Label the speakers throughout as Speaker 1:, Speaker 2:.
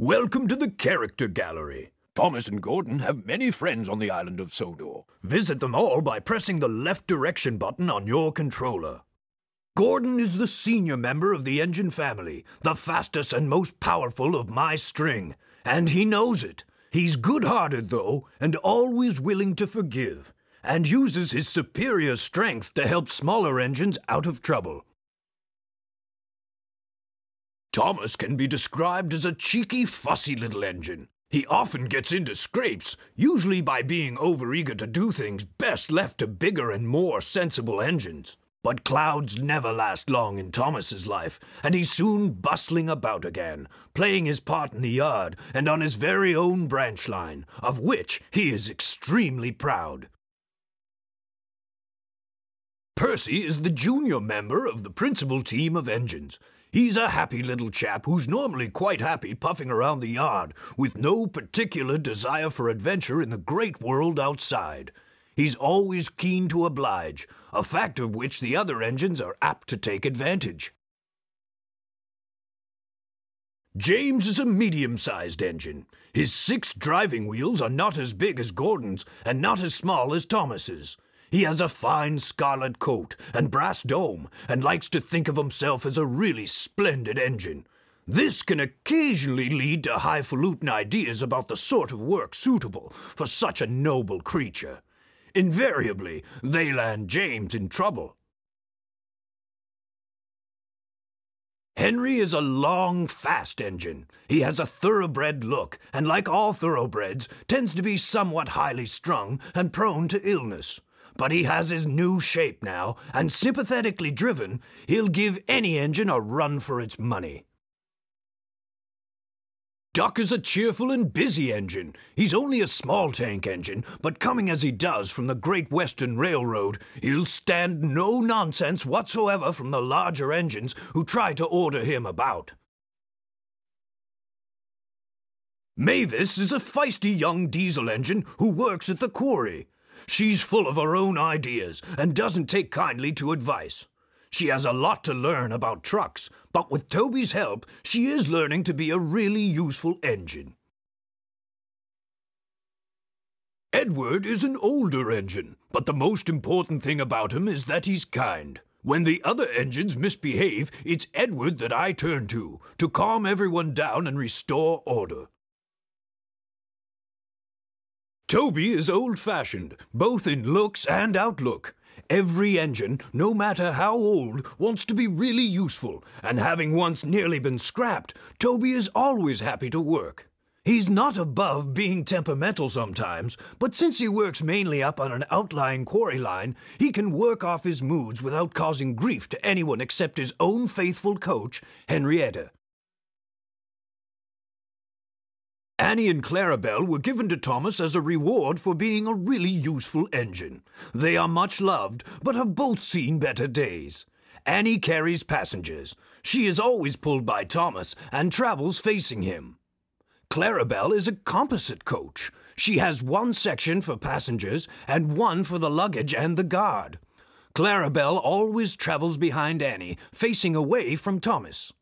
Speaker 1: Welcome to the Character Gallery. Thomas and Gordon have many friends on the island of Sodor. Visit them all by pressing the left direction button on your controller. Gordon is the senior member of the engine family, the fastest and most powerful of my string, and he knows it. He's good-hearted, though, and always willing to forgive, and uses his superior strength to help smaller engines out of trouble. Thomas can be described as a cheeky, fussy little engine. He often gets into scrapes, usually by being overeager to do things best left to bigger and more sensible engines. But clouds never last long in Thomas's life, and he's soon bustling about again, playing his part in the yard and on his very own branch line, of which he is extremely proud. Percy is the junior member of the principal team of engines. He's a happy little chap who's normally quite happy puffing around the yard, with no particular desire for adventure in the great world outside. He's always keen to oblige, a fact of which the other engines are apt to take advantage. James is a medium-sized engine. His 6 driving wheels are not as big as Gordon's and not as small as Thomas's. He has a fine scarlet coat and brass dome and likes to think of himself as a really splendid engine. This can occasionally lead to highfalutin ideas about the sort of work suitable for such a noble creature. Invariably, they land James in trouble. Henry is a long, fast engine. He has a thoroughbred look, and like all thoroughbreds, tends to be somewhat highly strung and prone to illness. But he has his new shape now, and sympathetically driven, he'll give any engine a run for its money. Duck is a cheerful and busy engine. He's only a small tank engine, but coming as he does from the Great Western Railroad, he'll stand no nonsense whatsoever from the larger engines who try to order him about. Mavis is a feisty young diesel engine who works at the quarry. She's full of her own ideas and doesn't take kindly to advice. She has a lot to learn about trucks, but with Toby's help, she is learning to be a really useful engine. Edward is an older engine, but the most important thing about him is that he's kind. When the other engines misbehave, it's Edward that I turn to calm everyone down and restore order. Toby is old-fashioned, both in looks and outlook. Every engine, no matter how old, wants to be really useful, and having once nearly been scrapped, Toby is always happy to work. He's not above being temperamental sometimes, but since he works mainly up on an outlying quarry line, he can work off his moods without causing grief to anyone except his own faithful coach, Henrietta. Annie and Clarabelle were given to Thomas as a reward for being a really useful engine. They are much loved, but have both seen better days. Annie carries passengers. She is always pulled by Thomas and travels facing him. Clarabelle is a composite coach. She has one section for passengers and one for the luggage and the guard. Clarabelle always travels behind Annie, facing away from Thomas.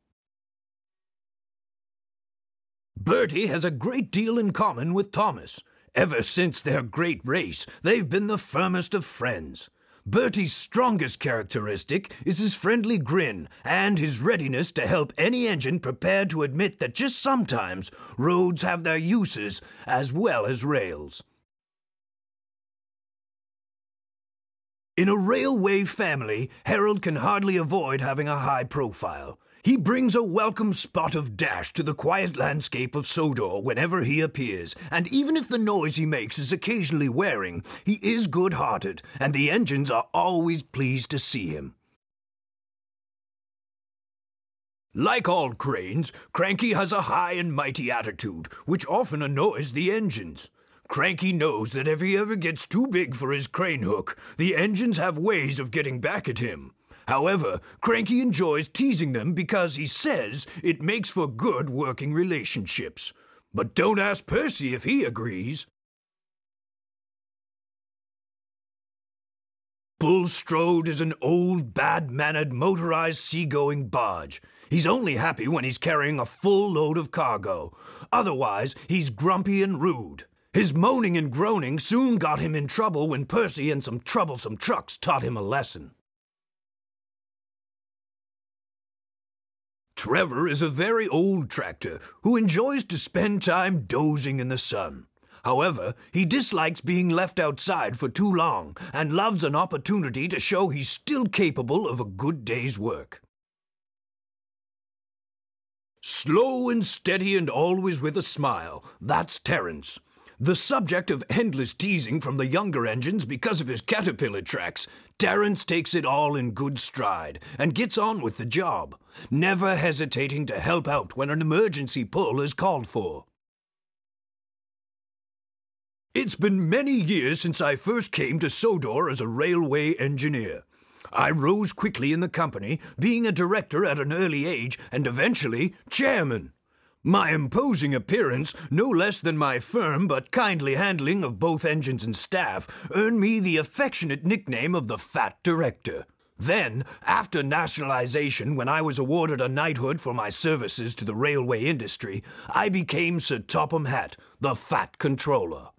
Speaker 1: Bertie has a great deal in common with Thomas. Ever since their great race, they've been the firmest of friends. Bertie's strongest characteristic is his friendly grin and his readiness to help any engine prepared to admit that just sometimes roads have their uses as well as rails. In a railway family, Harold can hardly avoid having a high profile. He brings a welcome spot of dash to the quiet landscape of Sodor whenever he appears, and even if the noise he makes is occasionally wearing, he is good-hearted, and the engines are always pleased to see him. Like all cranes, Cranky has a high and mighty attitude, which often annoys the engines. Cranky knows that if he ever gets too big for his crane hook, the engines have ways of getting back at him. However, Cranky enjoys teasing them because he says it makes for good working relationships. But don't ask Percy if he agrees. Bulstrode is an old, bad-mannered motorized seagoing barge. He's only happy when he's carrying a full load of cargo. Otherwise, he's grumpy and rude. His moaning and groaning soon got him in trouble when Percy and some troublesome trucks taught him a lesson. Trevor is a very old tractor who enjoys to spend time dozing in the sun. However, he dislikes being left outside for too long and loves an opportunity to show he's still capable of a good day's work. Slow and steady and always with a smile, that's Terence. The subject of endless teasing from the younger engines because of his caterpillar tracks, Terence takes it all in good stride and gets on with the job, never hesitating to help out when an emergency pull is called for. It's been many years since I first came to Sodor as a railway engineer. I rose quickly in the company, being a director at an early age and eventually chairman. My imposing appearance, no less than my firm but kindly handling of both engines and staff, earned me the affectionate nickname of the Fat Director. Then, after nationalization, when I was awarded a knighthood for my services to the railway industry, I became Sir Topham Hatt, the Fat Controller.